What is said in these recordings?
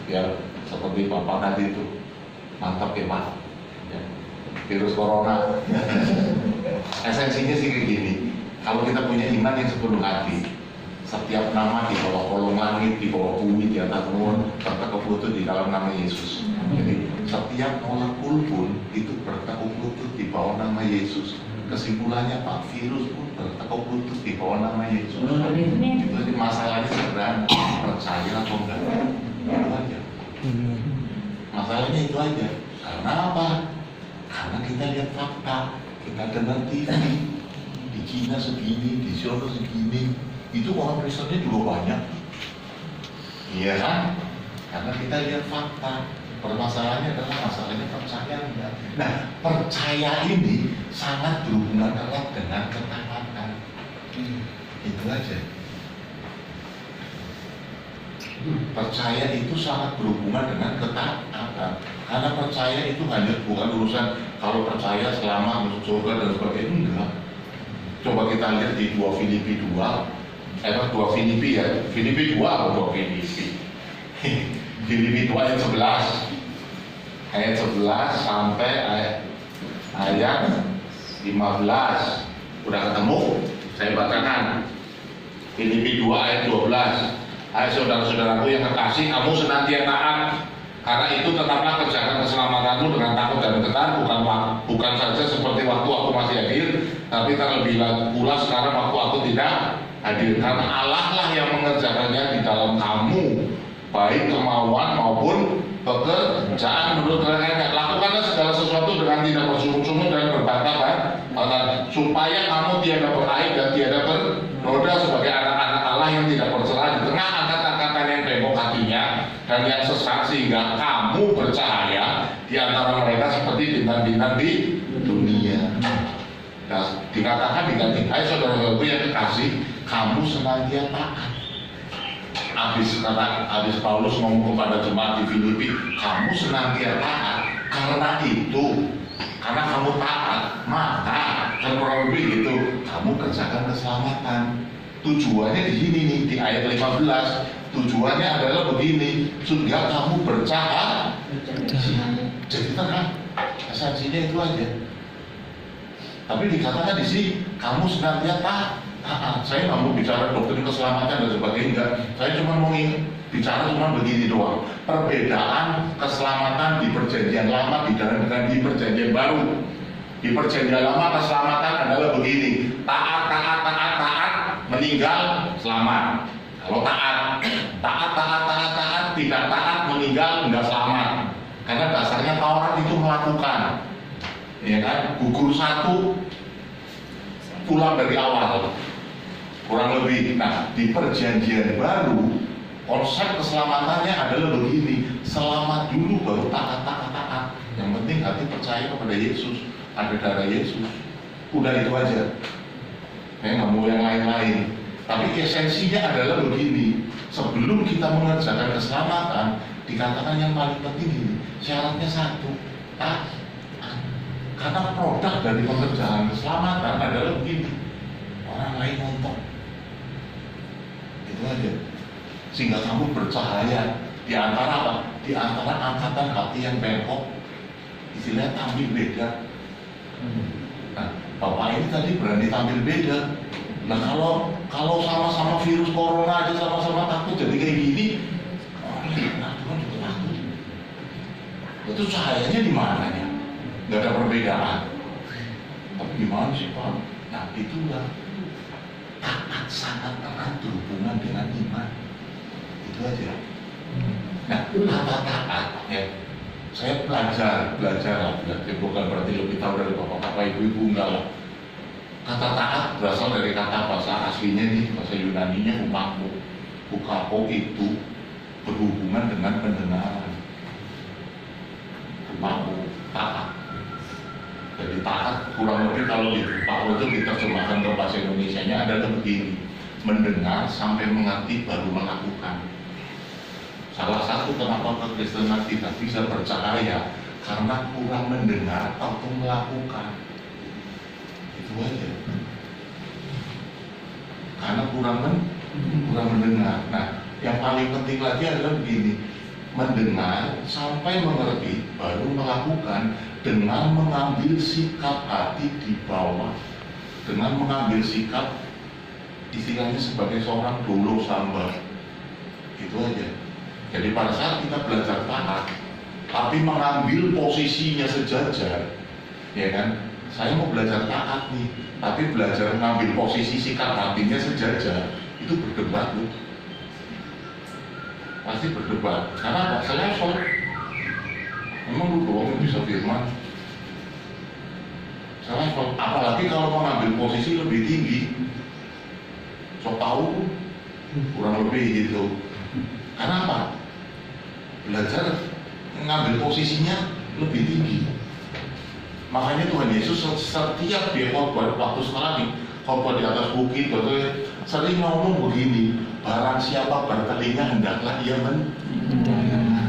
biar seperti Bapak tadi itu mantap ya Pak ya. Virus corona esensinya sih kayak gini, kalau kita punya iman yang sepenuh hati, setiap nama di bawah kolong langit, di bawah bumi, di atas bumi bertekuk lutut di dalam nama Yesus. Jadi setiap molekul pun itu bertekuk lutut di bawah nama Yesus. Kesimpulannya Pak, virus pun bertekuk lutut di bawah nama Yesus. Jadi masalahnya sederhana, percaya atau enggak, itu aja. Masalahnya itu aja. Karena apa? Karena kita lihat fakta, kita dengar TV, di Cina segini, di Solo segini, itu orang Kristennya juga banyak. Iya kan? Karena kita lihat fakta. Permasalahannya adalah masalahnya percaya enggak. Nah, percaya ini sangat berhubungan erat dengan ketaatan. Itu aja. Percaya itu sangat berhubungan dengan ketaatan. Karena percaya itu hanya bukan urusan kalau percaya selamat masuk surga dan sebagainya, enggak. Coba kita lihat di 2 Filipi 2, 2 Filipi ya, Filipi 2 atau 2 Filipi Filipi 2 ayat 11 sampai ayat 15. Udah ketemu? Saya bacakan Filipi 2 ayat 12. Hai saudara-saudaraku yang kekasih, kamu senantiasa taat, karena itu tetaplah kerjakan keselamatanmu dengan takut dan gentar, bukan saja seperti waktu aku masih hadir, tapi terlebih pula sekarang waktu aku tidak hadir. Karena Allah lah yang mengerjakannya di dalam kamu, baik kemauan maupun pekerjaan menurut kehendak. Lakukanlah segala sesuatu dengan tidak bersungguh-sungguh dan berbantah-bantah, supaya kamu tiada beraib dan tiada bernoda sebagai anak-anak Allah yang tidak bercelah di tengah angkatan-angkatan yang bengkok hatinya dan yang sesat, sehingga kamu bercahaya di antara mereka seperti bintang-bintang di dunia. Nah, dikatakan diganti, hai saudara-saudaraku yang kekasih, kamu senantiasa taat. Habis Paulus ngomong kepada jemaat di Filipi, kamu senantiasa taat. Karena kamu taat, maka dan kurang lebih gitu, kamu kerjakan keselamatan. Tujuannya di sini nih, di ayat 15. Tujuannya adalah begini, sehingga kamu bercahaya. Jadi tenang, esensinya itu aja. Tapi dikatakan di sini, kamu senantiasa taat. Saya nggak mau bicara doktrin keselamatan dan sebagainya, enggak. Saya cuma mau bicara cuma begini doang. Perbedaan keselamatan di perjanjian lama dengan di perjanjian baru. Di perjanjian lama keselamatan adalah begini: taat, meninggal selamat. Kalau taat, tidak taat, meninggal enggak selamat. Karena dasarnya Taurat itu melakukan, ya kan? Gugur satu, pulang dari awal. Kurang lebih. Nah, di perjanjian baru konsep keselamatannya adalah begini: selamat dulu baru taat. Yang penting hati percaya kepada Yesus, ada darah Yesus, udah itu aja. Saya nggak mau yang lain-lain. Tapi esensinya adalah begini: sebelum kita mengerjakan keselamatan, dikatakan yang paling penting ini syaratnya satu, taat. Karena produk dari pengerjaan keselamatan adalah begini: orang lain nonton. Itu aja. Sehingga kamu bercahaya di antara apa? Di antara angkatan hati yang bengkok. Istilahnya tampil beda. Nah, Bapak ini tadi berani tampil beda. Nah, kalau sama-sama virus corona aja sama-sama takut jadi kayak gini, nah Tuhan juga takut. Itu cahayanya di mananya? Nggak ada perbedaan. Tapi gimana sih Pak? Nah, itulah taat sangat erat berhubungan dengan iman. Itu aja. Nah, kata taat ya, saya belajar lah, bukan berarti lebih tahu dari bapak-bapak, ibu-ibu, enggak lah. Kata taat berasal dari kata bahasa aslinya nih, bahasa Yunaninya ukapo itu berhubungan dengan pendengaran. Ukapo, taat. Jadi taat kurang lebih kalau di Pak itu diterjemahkan ke bahasa Indonesianya adalah begini: mendengar sampai mengerti baru melakukan. Salah satu kenapa kekristenan tidak bisa bercahaya karena kurang mendengar atau melakukan. Itu aja. Karena kurang mendengar. Nah, yang paling penting lagi adalah begini: mendengar sampai mengerti, baru melakukan dengan mengambil sikap hati di bawah, dengan mengambil sikap istilahnya sebagai seorang dolo sambar. Itu aja. Jadi pada saat kita belajar taat, tapi mengambil posisinya sejajar, ya kan? Saya mau belajar taat nih, tapi belajar mengambil posisi sikap hatinya sejajar, itu berdebat loh. Pasti berdebat. Karena apa? Selevel. Memang lu doang yang bisa firman. Selevel. Apalagi kalau mengambil posisi lebih tinggi, sok tahu kurang lebih gitu. Karena apa? Belajar mengambil posisinya lebih tinggi. Makanya Tuhan Yesus setiap dia khotbah waktu sekarang nih, khotbah di atas bukit, sering ngomong begini, barang siapa bertelinga hendaklah ia mendengar.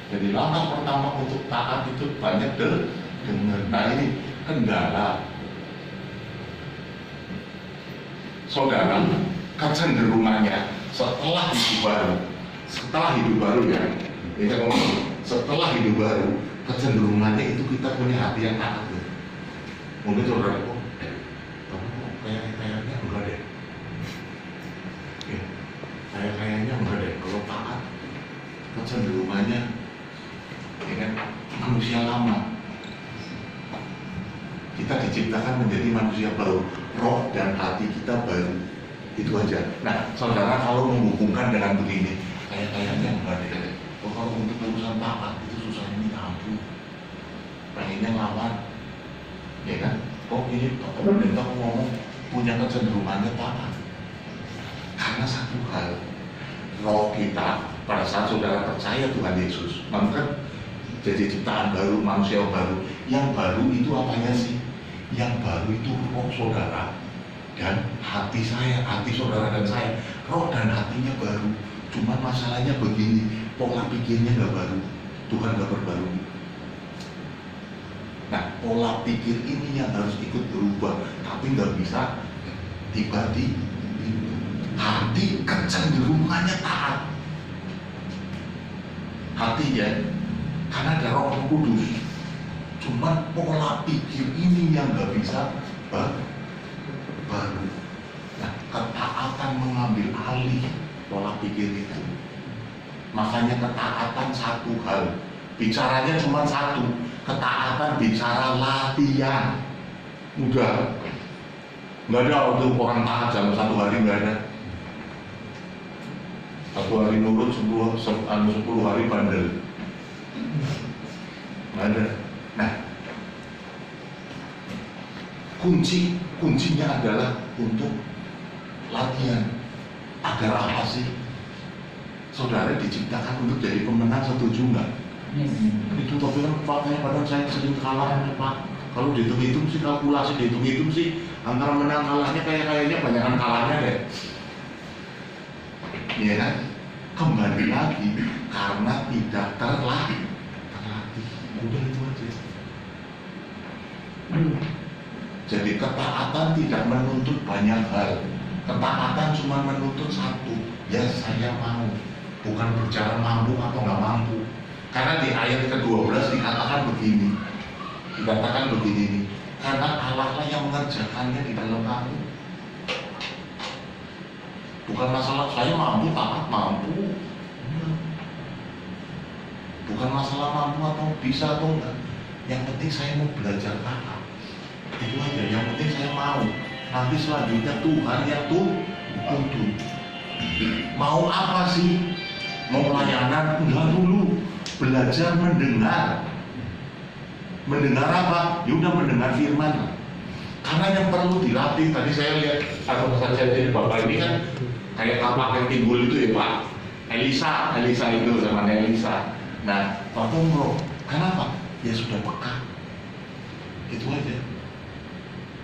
Jadi langkah pertama untuk taat itu banyak dengar. Nah ini kendala. Saudara, kecenderungannya setelah hidup baru ya, ini ngomong setelah hidup baru, kecenderungannya itu kita punya hati yang taat. Mungkin saudara kok, kayaknya enggak deh. Kayaknya enggak deh. Kalau taat, kecenderungannya, ya kan, manusia lama. Kita diciptakan menjadi manusia baru, roh dan hati kita baru. Itu aja. Nah, saudara kalau menghubungkan dengan begini, kayaknya enggak deh. Kalau untuk urusan taat itu susah ini ampun. Pengennya lawan, ya kan? Ini pemerintah ngomong punya kecenderungannya taat. Karena satu hal, roh kita pada saat saudara percaya Tuhan Yesus, maka jadi ciptaan baru, manusia baru. Yang baru itu apanya sih? Yang baru itu roh saudara dan hati saya, hati saudara dan saya. Roh dan hatinya baru. Cuma masalahnya begini, pola pikirnya nggak baru. Tuhan nggak perbarui. Nah, pola pikir ini yang harus ikut berubah, tapi nggak bisa tiba-tiba. Hati kecenderungannya taat. Hati ya, karena ada Roh Kudus. Cuman pola pikir ini yang nggak bisa baru. Nah, ketaatan mengambil alih pola pikir itu. Makanya ketaatan satu hal, bicaranya cuma satu. Ketaatan bicara latihan. Udah, nggak ada untuk orang taat dalam satu hari, nggak ada. Satu hari nurut, 10 hari bandel. Nggak ada. Nah, kuncinya adalah untuk latihan. Agar apa sih? Saudara diciptakan untuk jadi pemenang, setuju nggak? Itu tapi kan faktanya kadang saya sering kalah Pak. Kalau dihitung-hitung sih, kalkulasi dihitung-hitung sih, antara menang kalahnya kayaknya banyakan kalahnya deh. Iya kan? Kembali lagi karena tidak terlatih. Udah itu aja. Jadi ketaatan tidak menuntut banyak hal. Ketaatan cuma menuntut satu, ya saya mau. Bukan berbicara mampu atau nggak mampu. Karena di ayat ke-12 dikatakan begini, karena Allah lah yang mengerjakannya di dalam kamu. Bukan masalah saya mampu, taat mampu. Bukan masalah mampu atau bisa atau enggak. Yang penting saya mau belajar taat. Itu aja. Yang penting saya mau. Nanti selanjutnya Tuhan yang tuntun. Mau apa sih? Mau pelayanan? Enggak dulu. Belajar mendengar. Mendengar apa? Ya udah mendengar firman. Karena yang perlu dilatih, tadi saya lihat satu pesan saya dari Bapak ini kan kayak kapak yang timbul itu ya Pak. Elisa itu zaman Elisa. Nah, Pak Tunggu, kenapa? Ya sudah peka. Itu aja.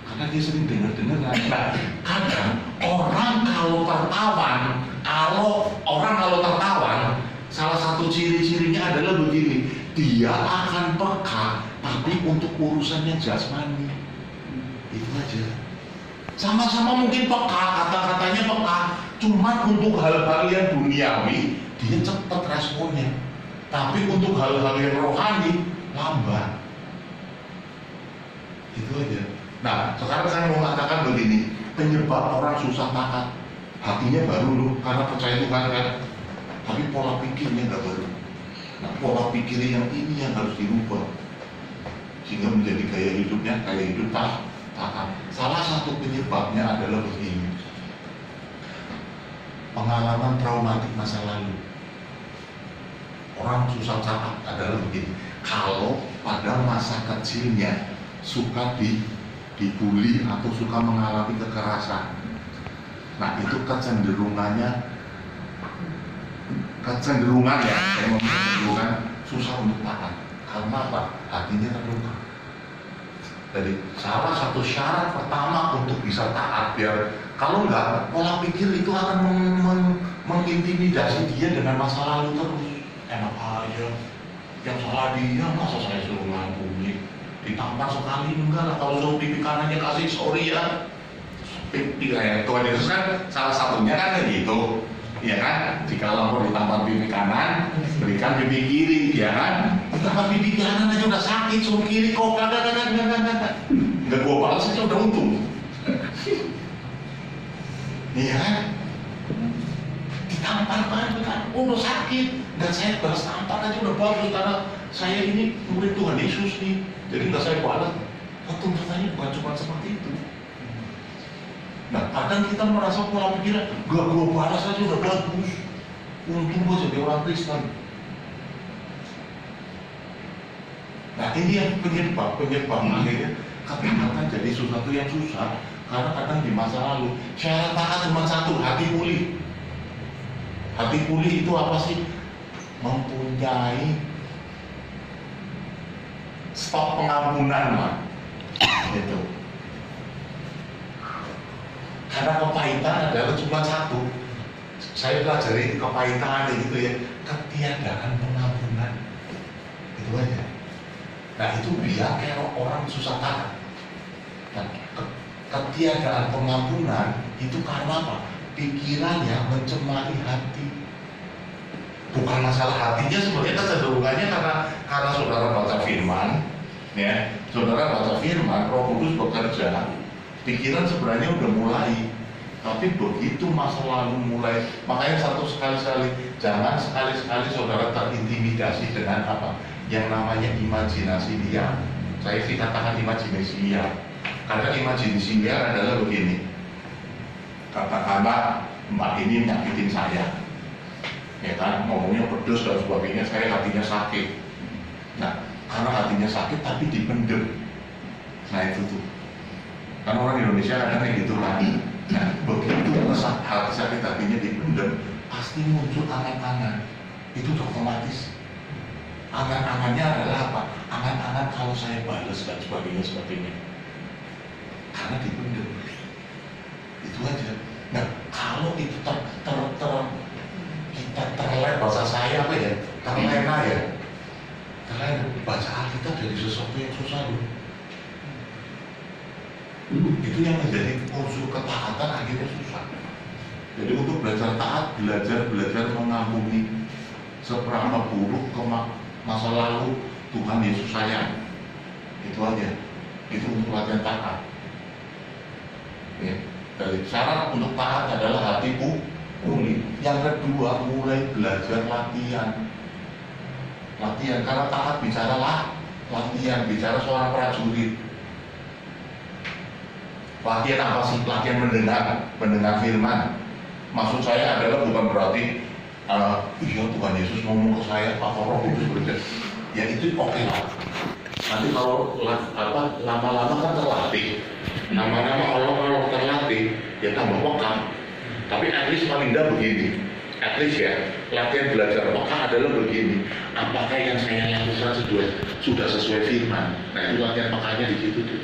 Karena dia sering dengar. Nah, kadang orang kalau tertawan, salah satu ciri-cirinya adalah begini, dia akan peka, tapi untuk urusannya jasmani. Itu aja. Sama-sama mungkin peka, kata-katanya peka, Cuma untuk hal-hal yang duniawi dia cepat responnya, tapi untuk hal-hal yang rohani lambat. Itu aja. Nah, sekarang saya mau mengatakan begini, penyebab orang susah taat, hatinya baru loh, karena percaya Tuhan kan, tapi pola pikirnya nggak baru. Nah, pola pikir yang ini yang harus dirubah, sehingga menjadi gaya hidupnya gaya hidup taat. Salah satu penyebabnya adalah begini, pengalaman traumatik masa lalu. Orang susah taat adalah begini, kalau pada masa kecilnya suka dibully atau suka mengalami kekerasan. Nah, itu kecenderungan ya, saya ngomong kecenderungan susah untuk taat. Karena apa? Hatinya terluka. Jadi salah satu syarat pertama untuk bisa taat, biar kalau enggak, pola pikir itu akan mengintimidasi dia dengan masa lalu terus. Enak aja, yang salah dia, masa saya suruh ngampuni, ditampar sekali enggak lah, kalau suruh pipi kanannya kasih sorry ya. Pipi kayak Tuhan Yesus kan salah satunya kan kayak gitu, ya kan? Jika mau ditampar pipi kanan, berikan pipi kiri, ya kan? Ditampar pipi kanan aja udah sakit, suruh kiri kok enggak gua balas aja udah untung. Iya kan? Ditampar kan, udah sakit, dan saya balas tampar aja udah bagus karena saya ini murid Tuhan Yesus nih, jadi nggak saya balas. Tuntutannya bukan cuma seperti itu. Nah, kadang kita merasa pola pikiran, gak gue balas aja udah bagus, untung gue jadi orang Kristen. Nah, ini yang penyebab akhirnya ketaatan jadi sesuatu yang susah, karena kadang di masa lalu syarat taat cuma satu, hati pulih. Hati pulih itu apa sih? Mempunyai stok pengampunan lah, gitu. Karena kepahitan adalah cuma satu. Saya pelajari kepahitan gitu ya, ketiadaan pengampunan. Itu aja. Nah, itu biar kayak orang susah taat. Nah, ketiadaan pengampunan itu karena apa? Pikiran yang mencemari hati. Bukan masalah hatinya, sebenarnya kecenderungannya karena saudara baca firman, ya, saudara baca firman, Roh Kudus bekerja, pikiran sebenarnya udah mulai, tapi begitu masa lalu mulai, makanya jangan sekali-sekali saudara terintimidasi dengan apa yang namanya imajinasi liar. Saya sih katakan imajinasi liar, karena imajinasi liar adalah begini, katakanlah mbak ini nyakitin saya, ya kan, ngomongnya pedes dan sebagainya, saya hatinya sakit. Nah, karena hatinya sakit tapi dipendem, nah itu tuh kan orang Indonesia kadang kayak gitu kan. Nah, begitu hati sakit hatinya dipendem, pasti muncul angan-angan. Itu otomatis. Angan-angannya adalah apa? Angan-angan kalau saya balas dan sebagainya. Karena dipendem. Itu aja. Nah, kalau itu kita terlena, bahasa saya apa ya? Terlena ya. Terlena baca Alkitab jadi sesuatu yang susah loh. Itu yang menjadi unsur ketaatan akhirnya susah. Jadi untuk belajar taat, belajar mengampuni seberapa buruk ke masa lalu Tuhan Yesus sayang. Itu aja. Itu untuk latihan taat. Ya. Dari syarat untuk taat adalah hati pulih. Yang kedua, mulai belajar latihan. Karena taat bicara latihan, bicara seorang prajurit. Latihan apa sih? Latihan mendengar firman. Maksud saya adalah bukan berarti iya Tuhan Yesus ngomong ke saya, Pak Roh Kudus bekerja. Ya itu oke lah. Nanti kalau lama-lama kan terlatih. Nama-nama Allah kalau terlatih, ya tambah peka. Tapi at least paling tidak begini. At least ya, latihan belajar peka adalah begini. Apakah yang saya lakukan sudah sesuai firman? Nah itu latihan pekanya di situ tuh.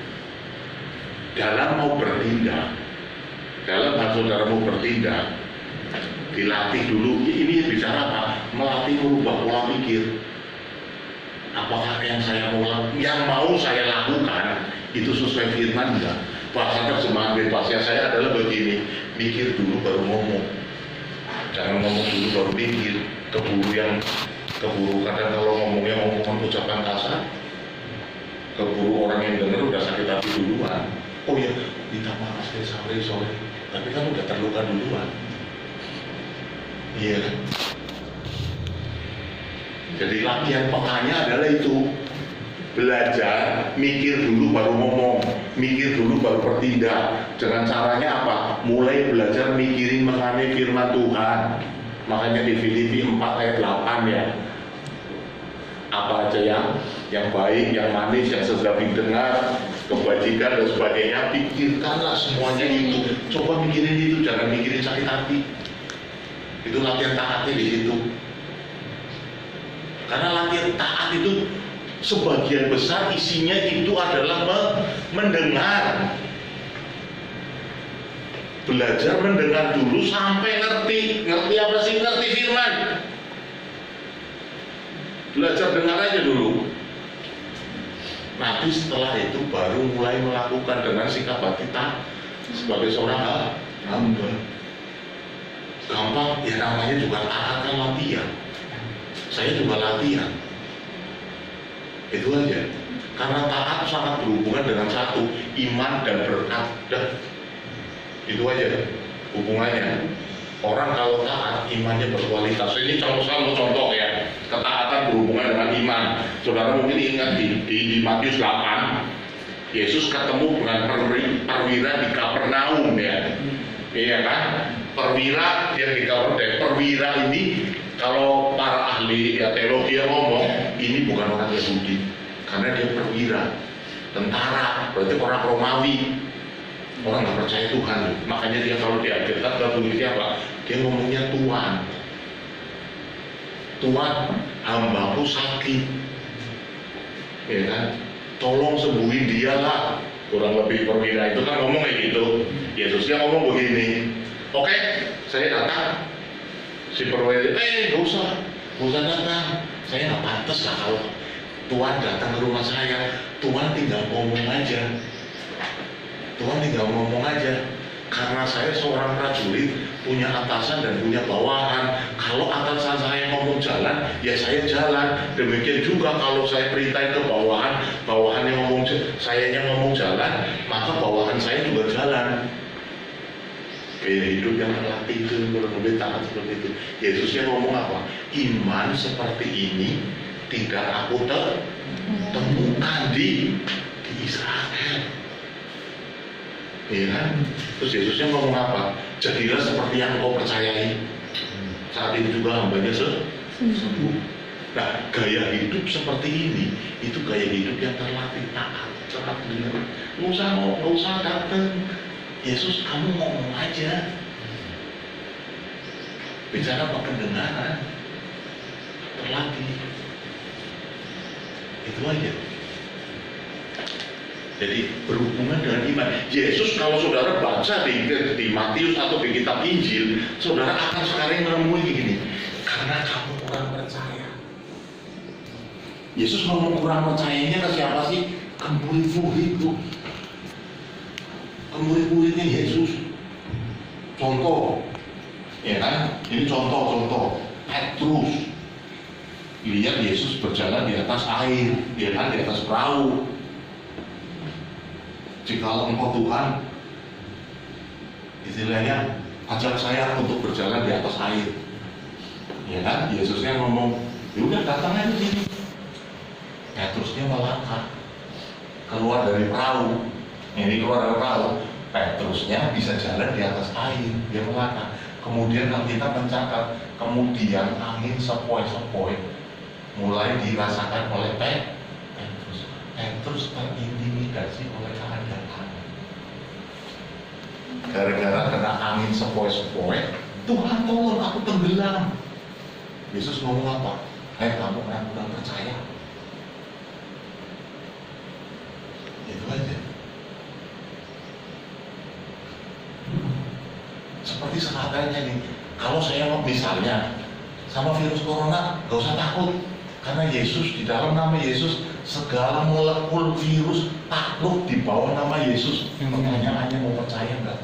Dalam mau bertindak, dalam hal saudara mau bertindak, dilatih dulu. Ini bicara apa? Melatih merubah pola pikir. Apakah yang mau saya lakukan itu sesuai firman enggak? Bahasa terjemahan bebasnya saya adalah begini, mikir dulu baru ngomong, jangan ngomong dulu baru mikir. Keburu kadang kalau ngomongnya ngomongan ucapan kasar, keburu orang yang dengar udah sakit hati duluan. Oh ya, minta maaf sorry, tapi kan udah terluka duluan. Iya kan? Jadi latihan pekanya adalah itu, belajar mikir dulu baru ngomong, mikir dulu baru bertindak. Dengan caranya apa? Mulai belajar mikirin mengenai firman Tuhan. Makanya di Filipi 4 ayat 8 ya, apa aja yang baik, yang manis, yang sedap didengar, kebajikan dan sebagainya, pikirkanlah semuanya itu. Coba mikirin itu, jangan mikirin sakit hati. Itu latihan taatnya di situ. Karena latihan taat itu sebagian besar isinya itu adalah mendengar. Belajar mendengar dulu sampai ngerti apa sih? Ngerti firman. Belajar dengar aja dulu. Nanti setelah itu baru mulai melakukan dengan sikap hati taat sebagai seorang hamba. Gampang, ya namanya juga taat kan latihan. Saya juga latihan. Itu aja. Karena taat sangat berhubungan dengan satu, iman dan berkat. Itu aja hubungannya. Orang kalau taat, imannya berkualitas. Ini contoh ya. Ketaatan berhubungan dengan iman. Saudara mungkin ingat di Matius 8, Yesus ketemu dengan perwira di Kapernaum ya. Iya kan? Perwira dia di Kapernaum. Perwira ini kalau para ahli ya teologi yang ngomong, ini bukan orang Yahudi. Karena dia perwira, tentara, berarti orang Romawi. Orang nggak percaya Tuhan, makanya dia kalau diajarkan ke tulisnya apa? Dia ngomongnya Tuhan, hambaku sakit, ya kan? Tolong sembuhin dia lah. Kurang lebih perwira itu kan ngomong kayak gitu. Yesusnya ngomong begini, oke, saya datang. Si perwira, nggak usah datang. Saya nggak pantas lah kalau Tuhan datang ke rumah saya. Tuhan tinggal ngomong aja. Karena saya seorang prajurit, punya atasan dan punya bawahan. Kalau atasan saya ngomong jalan, ya saya jalan. Demikian juga kalau saya perintahin ke bawahan yang ngomong, sayanya ngomong jalan, maka bawahan saya juga jalan. Gaya hidup yang terlatih itu, lebih taat seperti itu. Yesusnya ngomong apa? Iman seperti ini tidak aku temukan di Israel. Ya kan? Terus Yesusnya ngomong apa? Jadilah seperti yang kau percayai. Saat itu juga hambanya sembuh. Nah, gaya hidup seperti ini, itu gaya hidup yang terlatih taat, cepat dengar. Nggak usah datang. Yesus, kamu ngomong aja. Bicara pendengaran, terlatih. Itu aja. Jadi berhubungan dengan iman. Yesus kalau saudara baca di Matius atau di kitab Injil, saudara akan sekarang menemui gini. Karena kamu kurang percaya. Yesus ngomong kurang percayanya ke siapa sih? Ke murid-murid itu. Ke murid-muridnya Yesus. Contoh, ya kan? Ini contoh. Petrus. Lihat Yesus berjalan di atas air, dia kan di atas perahu. Jikalau engkau Tuhan, istilahnya ajak saya untuk berjalan di atas air, ya kan? Yesusnya ngomong, yaudah datang aja sini. Petrusnya melangkah keluar dari perahu. Petrusnya bisa jalan di atas air, dia melangkah. Kemudian kita mencatat, kemudian angin sepoi-sepoi mulai dirasakan oleh Petrus terintimidasi oleh keadaan. Gara-gara kena angin sepoi-sepoi, Tuhan tolong aku tenggelam. Yesus ngomong apa? Kamu kurang percaya. Itu aja. Seperti sekarang nih, kalau saya misalnya sama virus corona, gak usah takut. Karena Yesus, di dalam nama Yesus segala molekul virus takluk di bawah nama Yesus. Pertanyaannya, mau percaya nggak?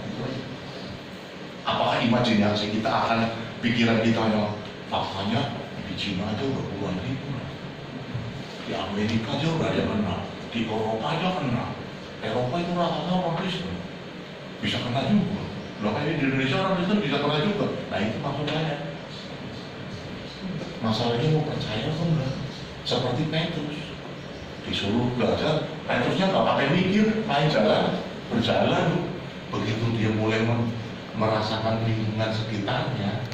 Apakah imajinasi kita akan pikiran kita yang faktanya di Cina aja udah puluhan ribu, di Amerika aja udah ada kena, di Eropa aja kena. Eropa itu rata-rata orang Kristen, bisa kena juga. Loh, kayak di Indonesia orang Kristen bisa kena juga. Nah itu maksudnya. Masalahnya mau percaya atau enggak? Seperti Petrus disuruh belajar, Petrusnya nggak pakai mikir, main jalan, berjalan. Begitu dia mulai merasakan lingkungan sekitarnya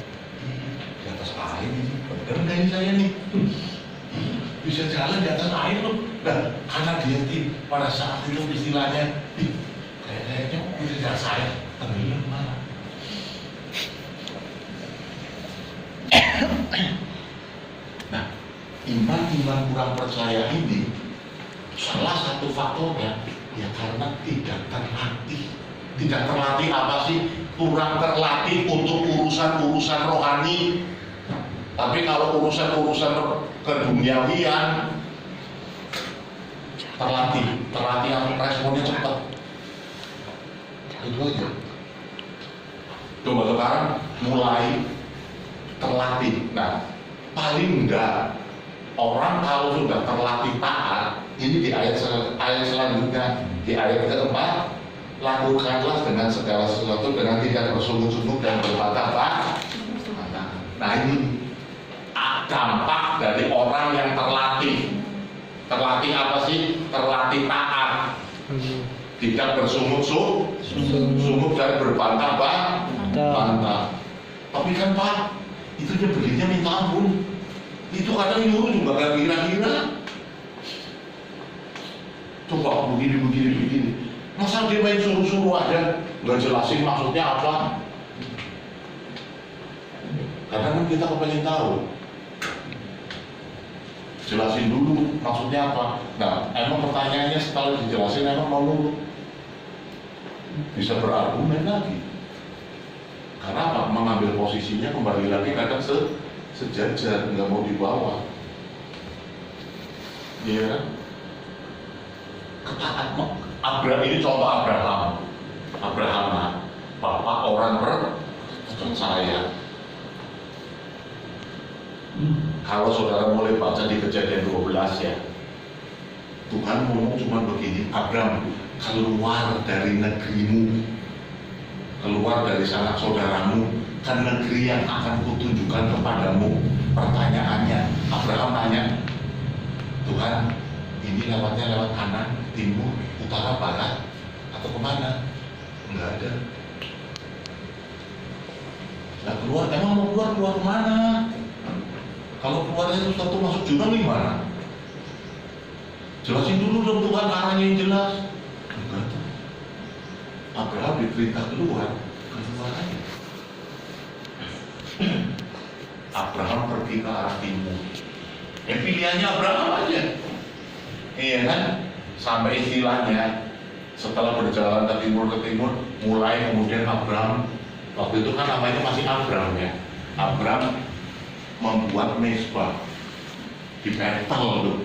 di atas air, bener nggak ini saya nih? Bisa jalan di atas air loh. Nah, karena dia pada saat itu istilahnya, kayaknya bisa di atas air, tenggelam malah. Nah, iman kurang percaya ini salah satu faktornya ya karena tidak terlatih. Tidak terlatih apa sih? Kurang terlatih untuk urusan-urusan rohani. Tapi kalau urusan-urusan keduniawian terlatih yang responnya cepat. Itu aja. Coba sekarang mulai terlatih. Nah, paling enggak orang kalau sudah terlatih taat, ini di ayat selanjutnya, di ayat keempat, lakukanlah dengan segala sesuatu dengan tidak bersungguh-sungguh dan berbantah-bantah. Nah ini dampak dari orang yang terlatih. Terlatih apa sih? Terlatih taat, tidak bersungguh-sungguh dan berbantah-bantah. Tapi kan Pak, itu dia belinya minta ampun. Itu kadang nyuruh juga gak kira-kira. Coba begini. Masa dia main suruh-suruh aja, nggak jelasin maksudnya apa? Kadang kan kita kepengen tahu. Jelasin dulu maksudnya apa. Nah, emang pertanyaannya setelah dijelasin emang mau nurut? Bisa berargumen lagi. Karena apa? Mengambil posisinya kembali lagi kadang sejajar, nggak mau dibawa. Iya kan? Ketaat Abraham ini contoh Abraham, bapak orang percaya. Kalau saudara mulai baca di Kejadian 12 ya, Tuhan ngomong cuma begini, Abraham, keluar dari negerimu, keluar dari sanak saudaramu, ke negeri yang akan kutunjukkan kepadamu. Pertanyaannya, Abraham tanya, Tuhan, ini lewatnya lewat kanan, timur, utara, barat, atau kemana? Enggak ada. Nah keluar, emang mau keluar kemana? Kalau keluarnya itu satu masuk jurang gimana? Jelasin dulu dong Tuhan, arahnya yang jelas. Enggak. Abraham diperintah keluar aja. Abraham pergi ke arah timur. Pilihannya Abraham aja. Iya kan? Sampai istilahnya setelah berjalan ke timur, mulai kemudian Abraham, waktu itu kan namanya masih Abraham ya. Abraham membuat mezbah di Betel tuh.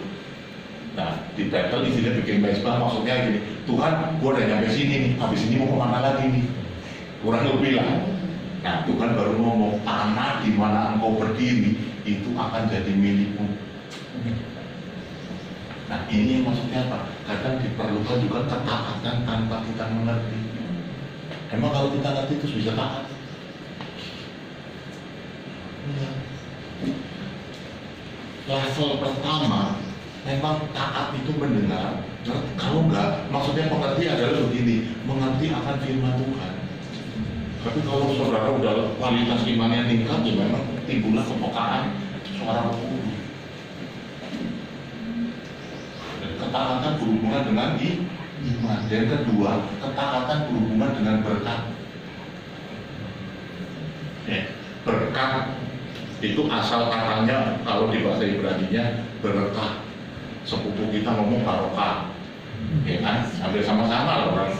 Nah, di Betel istilahnya bikin mezbah maksudnya gini, Tuhan, gua udah nyampe sini nih, habis ini mau kemana lagi nih? Kurang lebih lah. Nah, Tuhan baru ngomong, tanah di mana engkau berdiri itu akan jadi milikmu. Nah ini yang maksudnya apa? Kadang diperlukan juga ketaatan tanpa kita mengerti. Emang kalau kita ngerti terus bisa taat? Ya. Level pertama memang taat itu mendengar. Kalau enggak, maksudnya mengerti adalah begini, mengerti akan firman Tuhan. Tapi kalau saudara udah kualitas imannya meningkat, ya memang timbullah kepekaan seorang guru. Ketaatan berhubungan dengan iman. Yang kedua, ketaatan berhubungan dengan berkat. Berkat itu asal katanya kalau di bahasa Ibrani-nya berkah. Sepupu kita ngomong barokah, ya kan? Hampir sama-sama loh orang.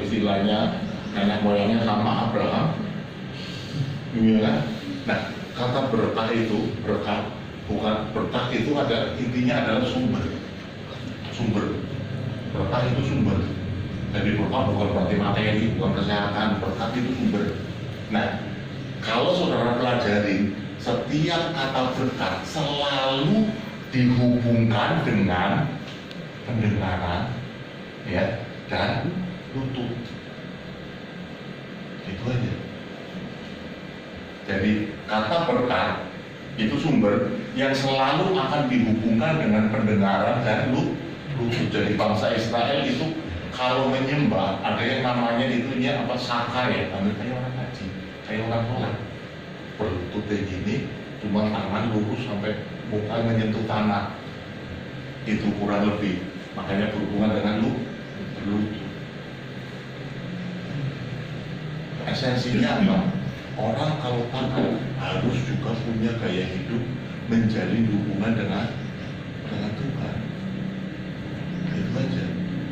Istilahnya nenek moyangnya sama Abraham, iya kan? Nah, kata berkah itu berkah, bukan berkah itu ada intinya adalah sumber. sumber. Berkat itu sumber. Jadi berkat bukan berarti materi, bukan kesehatan, berkat itu sumber. Nah, kalau saudara pelajari, setiap kata berkat selalu dihubungkan dengan pendengaran, ya, dan lutut. Itu aja. Jadi kata berkat itu sumber yang selalu akan dihubungkan dengan pendengaran dan lutut. Jadi bangsa Israel itu kalau menyembah ada yang namanya itunya apa, saka ya, kayak orang haji, kayak orang sholat, berlutut kayak gini, cuma tangan lurus sampai muka menyentuh tanah, itu kurang lebih, makanya berhubungan dengan lutut. Esensinya apa? Orang kalau taat harus juga punya gaya hidup menjalin hubungan dengan Tuhan. Itu aja.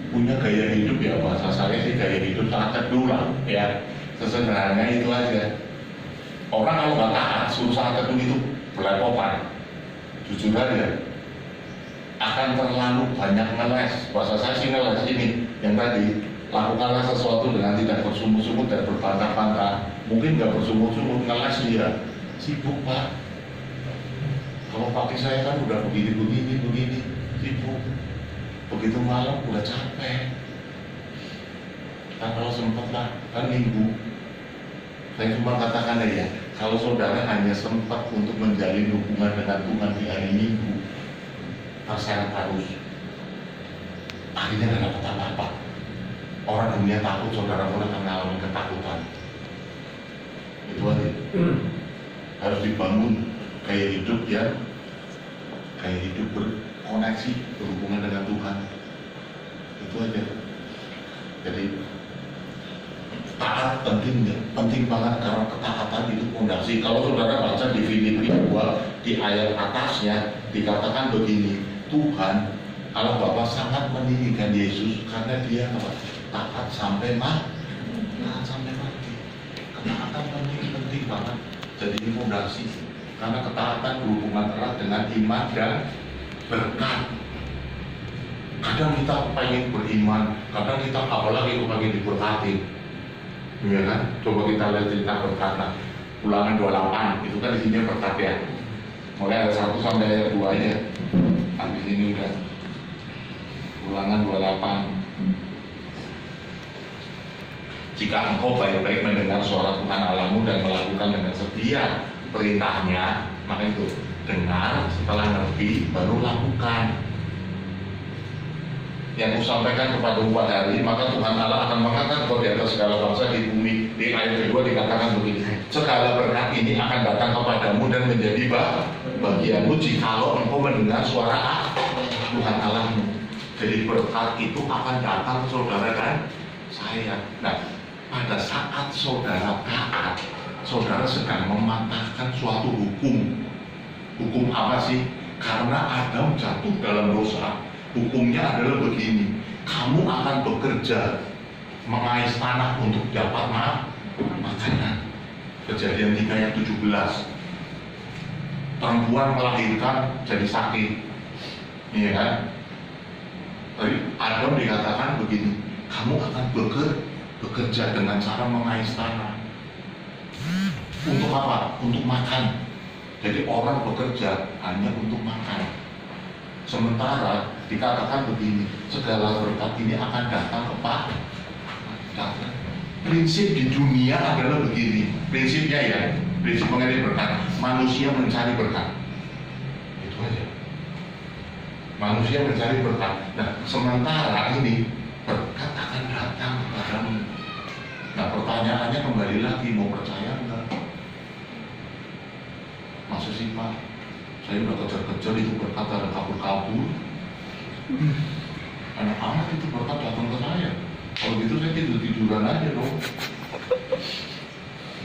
Punya gaya hidup ya, bahasa saya sih gaya hidup saat teduh lah, ya. Sesederhana itu aja. Orang kalau nggak taat suruh saat teduh itu belepotan. Jujur aja, akan terlalu banyak ngeles. Bahasa saya sih ngeles ini yang tadi. Lakukanlah sesuatu dengan tidak bersungguh-sungguh dan berbantah-bantah. Mungkin nggak bersungguh-sungguh, ngeles dia. Sibuk pak. Kalau pagi saya kan udah begini, sibuk. Begitu malam udah capek. Nah kalau sempat lah, kan minggu. Saya cuma katakan ya, kalau saudara hanya sempat untuk menjalin hubungan dengan Tuhan di hari Minggu, terseret harus. Akhirnya nggak dapat apa-apa. Orang dunia takut, saudara pun akan mengalami ketakutan. Itu aja. Harus dibangun gaya hidup ya, gaya hidup berkoneksi, berhubungan dengan Tuhan. Itu aja. Jadi taat penting banget karena ketaatan itu fondasi. Kalau saudara baca di Filipi 2 di ayat atasnya dikatakan begini, Tuhan Allah Bapa sangat meninggikan Yesus karena dia taat sampai mati. Ketaatan penting banget. Jadi ini fondasi. Karena ketaatan berhubungan erat dengan iman dan berkat. Kadang kita pengen beriman, kadang kita apalagi pengen diberkati. Ya kan? Coba kita lihat cerita berkat lah. Ulangan 28 itu kan isinya berkat ya. Mulai ada 1 sampai ayat 2 aja. Habis ini udah. Ulangan 28. Jika engkau baik-baik mendengar suara Tuhan Allahmu dan melakukan dengan setia perintahnya, maka itu dengar, setelah ngerti, baru lakukan. Yang kusampaikan kepada umat hari, maka Tuhan Allah akan mengangkat kau di atas segala bangsa di bumi. Di ayat kedua dikatakan begini, segala berkat ini akan datang kepadamu dan menjadi bagianmu jikalau engkau mendengar suara Tuhan Allahmu. Jadi berkat itu akan datang ke saudara dan saya. Nah, pada saat saudara taat, saudara sedang mematahkan suatu hukum. Hukum apa sih? Karena Adam jatuh dalam dosa. Hukumnya adalah begini, kamu akan bekerja mengais tanah untuk dapat makanan. Kejadian 3 ayat 17. Perempuan melahirkan jadi sakit, iya kan? Tapi Adam dikatakan begini, kamu akan bekerja dengan cara mengais tanah. Untuk apa? Untuk makan. Jadi orang bekerja hanya untuk makan. Sementara dikatakan begini, segala berkat ini akan datang kepada. Prinsip di dunia adalah begini, prinsipnya ya, prinsip mengenai berkat, manusia mencari berkat. Itu aja. Manusia mencari berkat. Nah, sementara ini berkat akan datang kepadamu. Nah, pertanyaannya kembali lagi, mau percaya enggak? Masa sih Pak? Saya udah kejar-kejar itu berkat ada kabur-kabur. Enak amat itu berkat datang ke saya. Kalau gitu saya tidur-tiduran aja dong.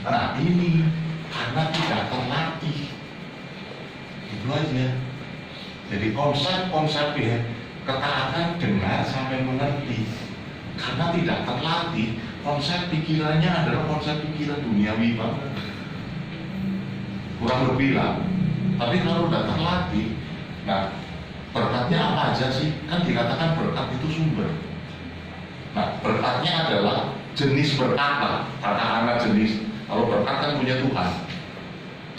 Nah ini karena tidak terlatih. Itu aja. Jadi konsep ya, ketaatan dengar sampai mengerti. Karena tidak terlatih, konsep pikirannya adalah konsep pikiran duniawi banget. Kurang lebih lah. Tapi kalau udah terlatih, nah Berkatnya apa aja sih? Kan dikatakan berkat itu sumber. Nah, berkatnya adalah jenis berkat lah, katakanlah jenis. Kalau berkat kan punya Tuhan.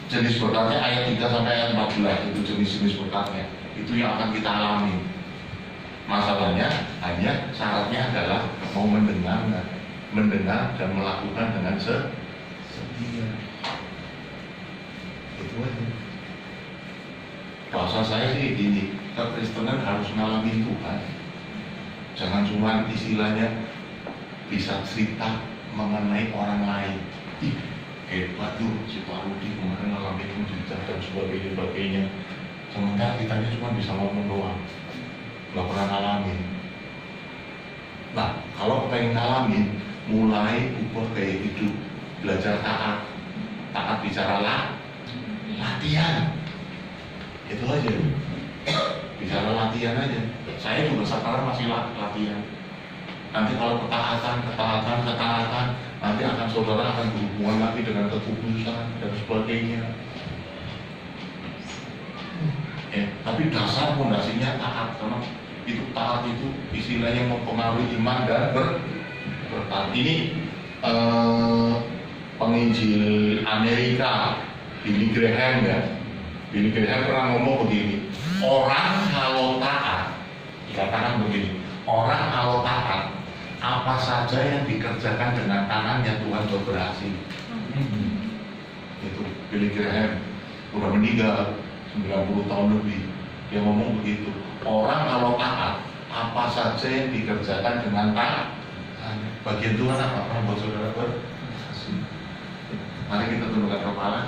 Jenis berkatnya ayat 3 sampai ayat 14 itu jenis-jenis berkatnya. Itu yang akan kita alami. Masalahnya hanya syaratnya adalah mau mendengar dan melakukan dengan setia. Itu aja. Bahasa saya sih gini, kekristenan harus mengalami Tuhan. Jangan cuma istilahnya bisa cerita mengenai orang lain. Ih, hebat tuh si Pak Rudi kemarin ngalamin mujizat dan sebagainya. Sementara kitanya cuma bisa ngomong doang, nggak pernah ngalamin. Nah, kalau pengen ngalamin, mulai ubah kayak hidup, belajar taat bicara latihan. Itu aja, bicara latihan aja. Saya juga sekarang masih latihan. Nanti kalau ketaatan, nanti saudara akan berhubungan lagi dengan kekudusan dan sebagainya. Tapi dasar fondasinya taat, karena itu taat itu istilahnya mempengaruhi iman dan berkat. Ini penginjil Amerika, Billy Graham ya. Billy Graham pernah ngomong begini, orang kalau taat, dikatakan begini, orang kalau taat, apa saja yang dikerjakan dengan tangannya Tuhan berhasil. Itu Billy Graham, udah meninggal 90 tahun lebih. Dia ngomong begitu, orang kalau taat, apa saja yang dikerjakan dengan taat, bagian Tuhan apa? Buat saudara berhasil. Mari kita tundukkan kepala.